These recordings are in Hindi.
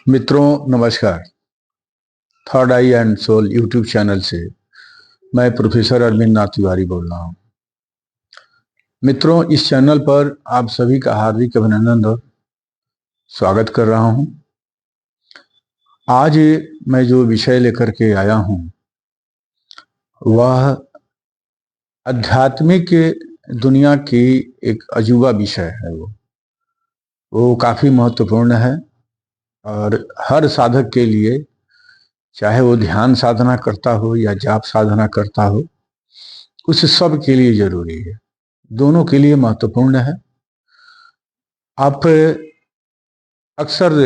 मित्रों नमस्कार। Third eye and soul YouTube channel से मैं प्रोफेसर अरविंद नाथ तिवारी बोल रहा हूँ। मित्रों, इस चैनल पर आप सभी का हार्दिक अभिनंदन और स्वागत कर रहा हूँ। आज मैं जो विषय लेकर के आया हूँ वह आध्यात्मिक दुनिया की एक अजूबा विषय है। वो काफ़ी महत्वपूर्ण है और हर साधक के लिए, चाहे वो ध्यान साधना करता हो या जाप साधना करता हो, उस सब के लिए जरूरी है। दोनों के लिए महत्वपूर्ण है। आप अक्सर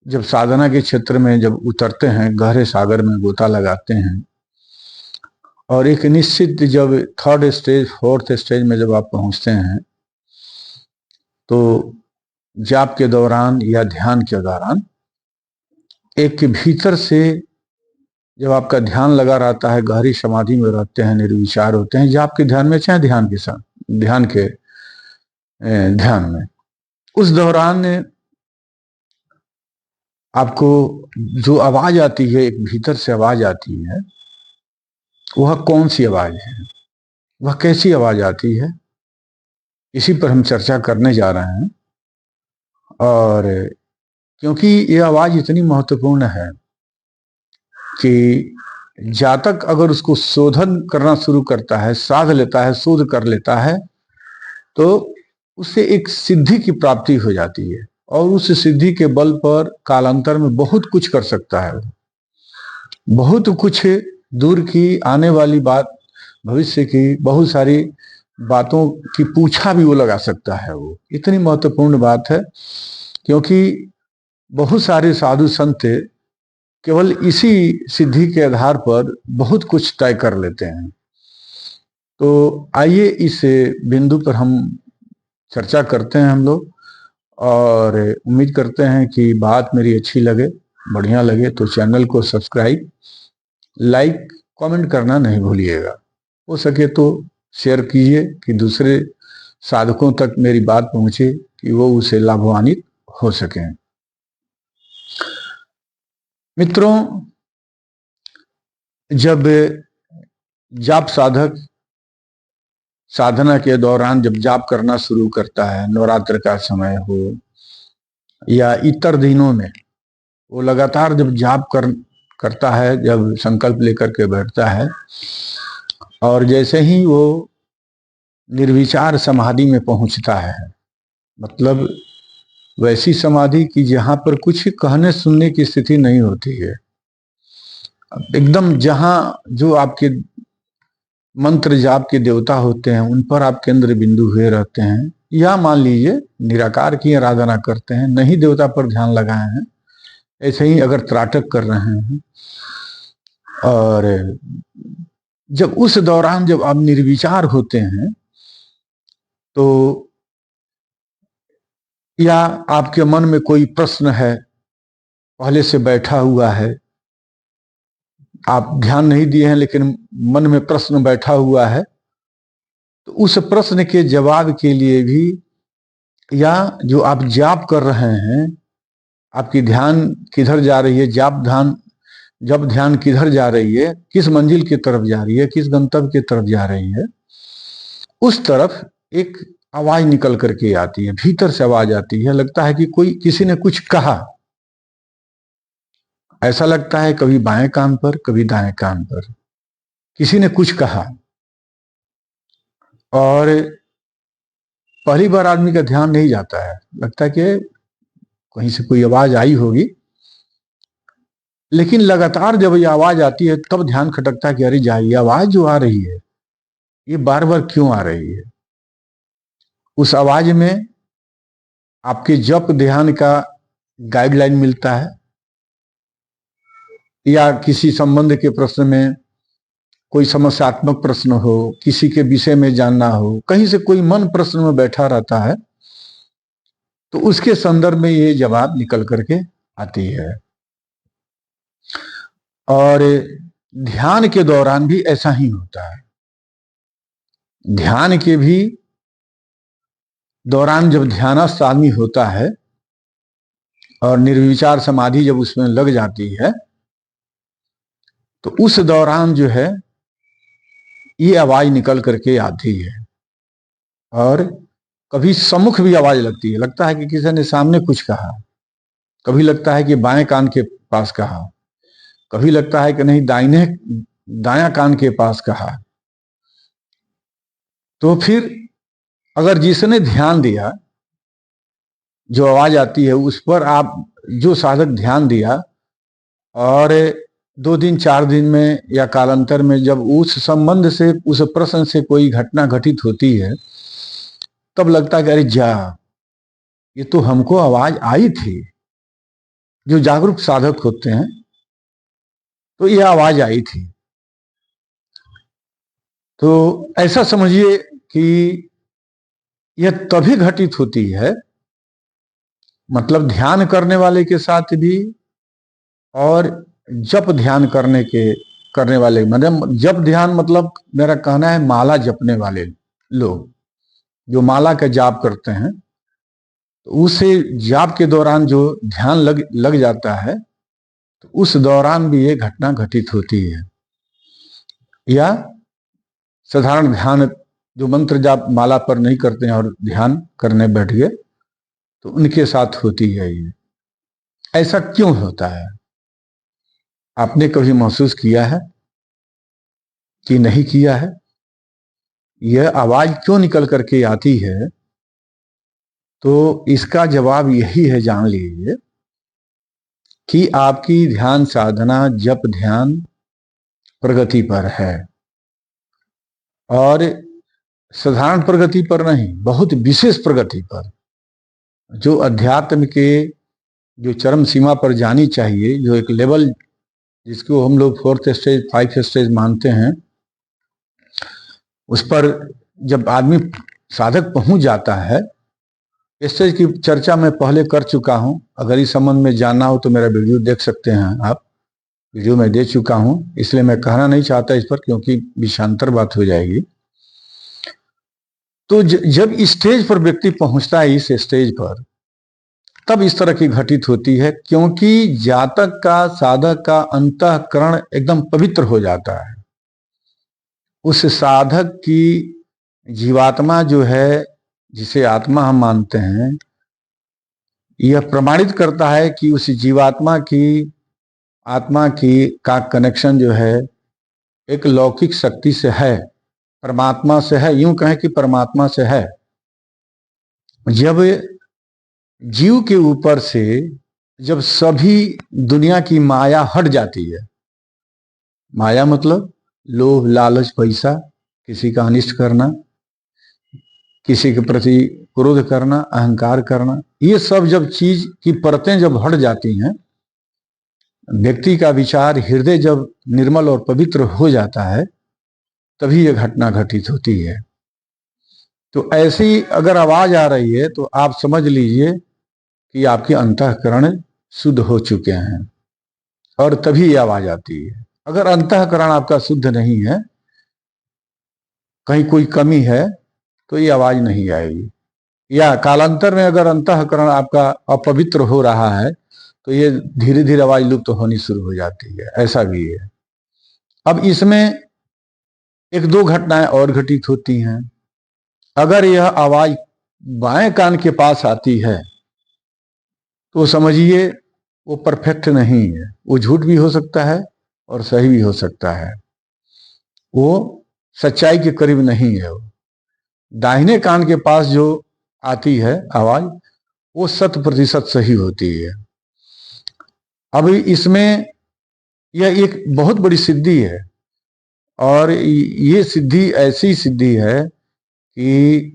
जब साधना के क्षेत्र में जब उतरते हैं, गहरे सागर में गोता लगाते हैं और एक निश्चित जब थर्ड स्टेज फोर्थ स्टेज में जब आप पहुंचते हैं तो जाप के दौरान या ध्यान के दौरान एक भीतर से जब आपका ध्यान लगा रहता है, गहरी समाधि में रहते हैं, निर्विचार होते हैं, जाप के ध्यान में चाहे ध्यान के साथ ध्यान में, उस दौरान आपको जो आवाज आती है, एक भीतर से आवाज आती है, वह कौन सी आवाज है, वह कैसी आवाज आती है, इसी पर हम चर्चा करने जा रहे हैं। और क्योंकि ये आवाज इतनी महत्वपूर्ण है कि जातक अगर उसको शोधन करना शुरू करता है, साध लेता है, शोध कर लेता है, तो उससे एक सिद्धि की प्राप्ति हो जाती है और उस सिद्धि के बल पर कालांतर में बहुत कुछ कर सकता है। बहुत कुछ दूर की आने वाली बात, भविष्य की बहुत सारी बातों की पूछा भी वो लगा सकता है। वो इतनी महत्वपूर्ण बात है क्योंकि बहुत सारे साधु संत केवल इसी सिद्धि के आधार पर बहुत कुछ तय कर लेते हैं। तो आइए इस बिंदु पर हम चर्चा करते हैं हम लोग, और उम्मीद करते हैं कि बात मेरी अच्छी लगे, बढ़िया लगे तो चैनल को सब्सक्राइब, लाइक, कमेंट करना नहीं भूलिएगा। हो सके तो शेयर कीजिए कि दूसरे साधकों तक मेरी बात पहुंचे, कि वो उसे लाभान्वित हो सकें। मित्रों, जब जाप साधक साधना के दौरान जब जाप करना शुरू करता है, नवरात्र का समय हो या इतर दिनों में, वो लगातार जब जाप करता है, जब संकल्प लेकर के बैठता है और जैसे ही वो निर्विचार समाधि में पहुंचता है, मतलब वैसी समाधि कि जहां पर कुछ कहने सुनने की स्थिति नहीं होती है, एकदम जहां जो आपके मंत्र जाप के देवता होते हैं उन पर आप केंद्र बिंदु हुए रहते हैं, या मान लीजिए निराकार की आराधना करते हैं, नहीं देवता पर ध्यान लगाए हैं, ऐसे ही अगर त्राटक कर रहे हैं, और जब उस दौरान जब आप निर्विचार होते हैं तो या आपके मन में कोई प्रश्न है, पहले से बैठा हुआ है, आप ध्यान नहीं दिए हैं लेकिन मन में प्रश्न बैठा हुआ है, तो उस प्रश्न के जवाब के लिए भी, या जो आप जाप कर रहे हैं, आपकी ध्यान किधर जा रही है, जब ध्यान किधर जा रही है, किस मंजिल की तरफ जा रही है, किस गंतव्य की तरफ जा रही है, उस तरफ एक आवाज निकल करके आती है, भीतर से आवाज आती है। लगता है कि कोई किसी ने कुछ कहा, ऐसा लगता है कभी बाएं कान पर कभी दाएं कान पर किसी ने कुछ कहा, और पहली बार आदमी का ध्यान नहीं जाता है, लगता है कि कहीं से कोई आवाज आई होगी, लेकिन लगातार जब ये आवाज आती है तब ध्यान खटकता है कि अरे जा, ये आवाज जो आ रही है ये बार बार क्यों आ रही है। उस आवाज में आपके जप ध्यान का गाइडलाइन मिलता है, या किसी संबंध के प्रश्न में कोई समस्यात्मक प्रश्न हो, किसी के विषय में जानना हो, कहीं से कोई मन प्रश्न में बैठा रहता है, तो उसके संदर्भ में ये जवाब निकल करके आती है। और ध्यान के दौरान भी ऐसा ही होता है। ध्यान के भी दौरान जब ध्यानस्थ आदमी होता है और निर्विचार समाधि जब उसमें लग जाती है तो उस दौरान जो है ये आवाज निकल करके आती है। और कभी सम्मुख भी आवाज लगती है, लगता है कि किसी ने सामने कुछ कहा, कभी लगता है कि बाएं कान के पास कहा, कभी लगता है कि नहीं दायां कान के पास कहा। तो फिर अगर जिसने ध्यान दिया, जो आवाज आती है उस पर आप, जो साधक ध्यान दिया, और 2 दिन 4 दिन में या कालांतर में जब उस संबंध से, उस प्रश्न से कोई घटना घटित होती है, तब लगता है कि अरे जा, ये तो हमको आवाज आई थी। जो जागरूक साधक होते हैं तो ये आवाज आई थी। तो ऐसा समझिए कि यह तभी घटित होती है, मतलब ध्यान करने वाले के साथ भी, और जप ध्यान करने वाले, मतलब जप ध्यान, मतलब मेरा कहना है माला जपने वाले लोग जो माला का जाप करते हैं, तो उसे जाप के दौरान जो ध्यान लग जाता है, तो उस दौरान भी ये घटना घटित होती है। या साधारण ध्यान जो मंत्र जाप माला पर नहीं करते हैं और ध्यान करने बैठ गए, तो उनके साथ होती है ये। ऐसा क्यों होता है? आपने कभी महसूस किया है कि नहीं किया है? यह आवाज क्यों निकल करके आती है? तो इसका जवाब यही है, जान लीजिए, कि आपकी ध्यान साधना, जप ध्यान प्रगति पर है। और साधारण प्रगति पर नहीं, बहुत विशेष प्रगति पर, जो अध्यात्म के जो चरम सीमा पर जानी चाहिए, जो एक लेवल जिसको हम लोग 4th स्टेज 5th स्टेज मानते हैं, उस पर जब आदमी साधक पहुंच जाता है। स्टेज की चर्चा मैं पहले कर चुका हूं, अगर इस संबंध में जानना हो तो मेरा वीडियो देख सकते हैं आप। वीडियो में दे चुका हूं, इसलिए मैं कहना नहीं चाहता इस पर, क्योंकि विषांतर बात हो जाएगी। तो जब स्टेज पर व्यक्ति पहुंचता है, इस स्टेज पर, तब इस तरह की घटित होती है, क्योंकि जातक का, साधक का अंतःकरण एकदम पवित्र हो जाता है। उस साधक की जीवात्मा जो है, जिसे आत्मा हम मानते हैं, यह प्रमाणित करता है कि उस जीवात्मा की, आत्मा की का कनेक्शन जो है एक लौकिक शक्ति से है, परमात्मा से है। यूं कहें कि परमात्मा से है। जब जीव के ऊपर से जब सभी दुनिया की माया हट जाती है, माया मतलब लोभ, लालच, पैसा, किसी का अनिष्ट करना, किसी के प्रति क्रोध करना, अहंकार करना, ये सब जब चीज की परतें जब हट जाती हैं, व्यक्ति का विचार, हृदय जब निर्मल और पवित्र हो जाता है, तभी यह घटना घटित होती है। तो ऐसी अगर आवाज आ रही है तो आप समझ लीजिए कि आपके अंतःकरण शुद्ध हो चुके हैं, और तभी ये आवाज आती है। अगर अंतःकरण आपका शुद्ध नहीं है, कहीं कोई कमी है, तो ये आवाज नहीं आएगी। या कालांतर में अगर अंतःकरण आपका अपवित्र हो रहा है, तो ये धीरे धीरे आवाज लुप्त होनी शुरू हो जाती है। ऐसा भी है। अब इसमें 1-2 घटनाएं और घटित होती हैं। अगर यह आवाज बाएं कान के पास आती है, तो समझिए वो परफेक्ट नहीं है। वो झूठ भी हो सकता है और सही भी हो सकता है। वो सच्चाई के करीब नहीं है। वो दाहिने कान के पास जो आती है आवाज, वो 100% सही होती है। अब इसमें यह एक बहुत बड़ी सिद्धि है, और ये सिद्धि ऐसी सिद्धि है कि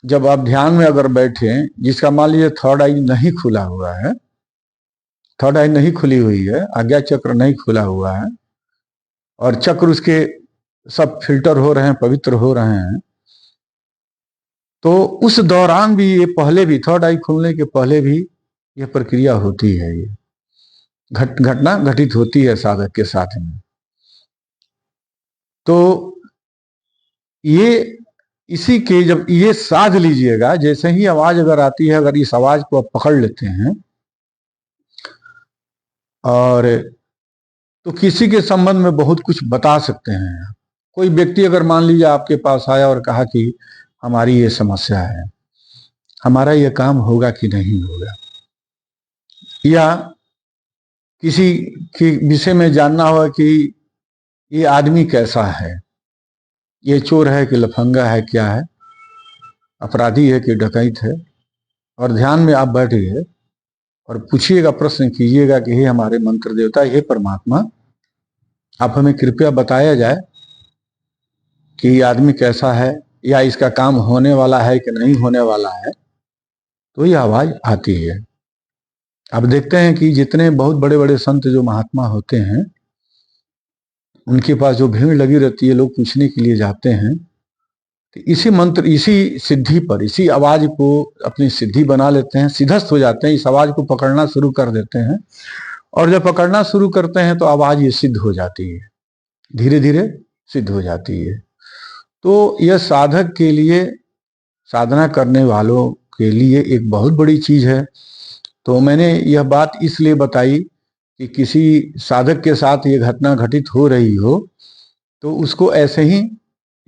जब आप ध्यान में अगर बैठे, जिसका मान लीजिए थर्ड आई नहीं खुला हुआ है, थर्ड आई नहीं खुली हुई है, आज्ञा चक्र नहीं खुला हुआ है, और चक्र उसके सब फिल्टर हो रहे हैं, पवित्र हो रहे हैं, तो उस दौरान भी, ये पहले भी, थर्ड आई खुलने के पहले भी यह प्रक्रिया होती है। ये घटना घटित होती है साधक के साथ में। तो ये इसी के, जब ये साध लीजिएगा, जैसे ही आवाज अगर आती है, अगर इस आवाज को आप पकड़ लेते हैं, और तो किसी के संबंध में बहुत कुछ बता सकते हैं। कोई व्यक्ति अगर मान लीजिए आपके पास आया और कहा कि हमारी ये समस्या है, हमारा ये काम होगा कि नहीं होगा, या किसी के विषय में जानना होगा कि ये आदमी कैसा है, ये चोर है कि लफंगा है, क्या है, अपराधी है कि डकैत है, और ध्यान में आप बैठिए और पूछिएगा, प्रश्न कीजिएगा कि हे हमारे मंत्र देवता, हे परमात्मा, आप हमें कृपया बताया जाए कि ये आदमी कैसा है, या इसका काम होने वाला है कि नहीं होने वाला है। तो ये आवाज आती है। अब देखते हैं कि जितने बहुत बड़े बड़े संत जो महात्मा होते हैं, उनके पास जो भीड़ लगी रहती है, लोग पूछने के लिए जाते हैं, तो इसी मंत्र, इसी सिद्धि पर, इसी आवाज को अपनी सिद्धि बना लेते हैं, सिद्धस्थ हो जाते हैं, इस आवाज को पकड़ना शुरू कर देते हैं। और जब पकड़ना शुरू करते हैं तो आवाज ये सिद्ध हो जाती है, धीरे धीरे सिद्ध हो जाती है। तो यह साधक के लिए, साधना करने वालों के लिए एक बहुत बड़ी चीज है। तो मैंने यह बात इसलिए बताई कि किसी साधक के साथ ये घटना घटित हो रही हो तो उसको ऐसे ही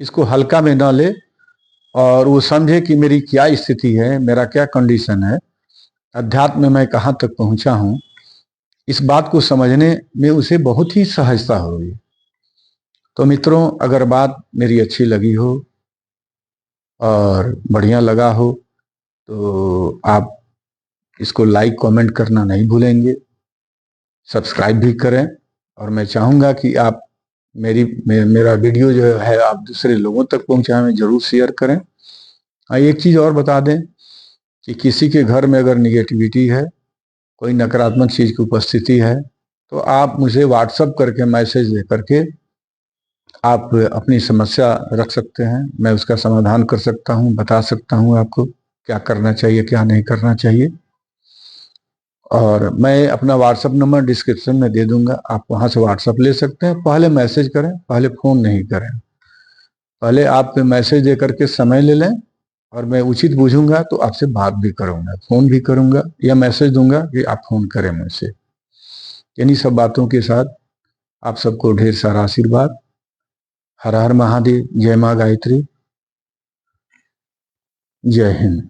इसको हल्का में न ले, और वो समझे कि मेरी क्या स्थिति है, मेरा क्या कंडीशन है, अध्यात्म में मैं कहाँ तक पहुंचा हूं। इस बात को समझने में उसे बहुत ही सहजता होगी। तो मित्रों, अगर बात मेरी अच्छी लगी हो और बढ़िया लगा हो तो आप इसको लाइक कमेंट करना नहीं भूलेंगे, सब्सक्राइब भी करें। और मैं चाहूँगा कि आप मेरा वीडियो जो है आप दूसरे लोगों तक पहुँचाएं, जरूर शेयर करें। एक चीज़ और बता दें कि किसी के घर में अगर निगेटिविटी है, कोई नकारात्मक चीज़ की उपस्थिति है, तो आप मुझे व्हाट्सअप करके, मैसेज दे करके आप अपनी समस्या रख सकते हैं। मैं उसका समाधान कर सकता हूँ, बता सकता हूँ आपको क्या करना चाहिए, क्या नहीं करना चाहिए। और मैं अपना व्हाट्सअप नंबर डिस्क्रिप्शन में दे दूंगा, आप वहां से व्हाट्सअप ले सकते हैं। पहले मैसेज करें, पहले फ़ोन नहीं करें। पहले आप मैसेज दे करके समय ले लें, और मैं उचित बूझूंगा तो आपसे बात भी करूंगा, फ़ोन भी करूंगा, या मैसेज दूंगा कि आप फ़ोन करें मुझसे। इन्हीं सब बातों के साथ आप सबको ढेर सारा आशीर्वाद। हर हर महादेव, जय माँ गायत्री, जय हिंद।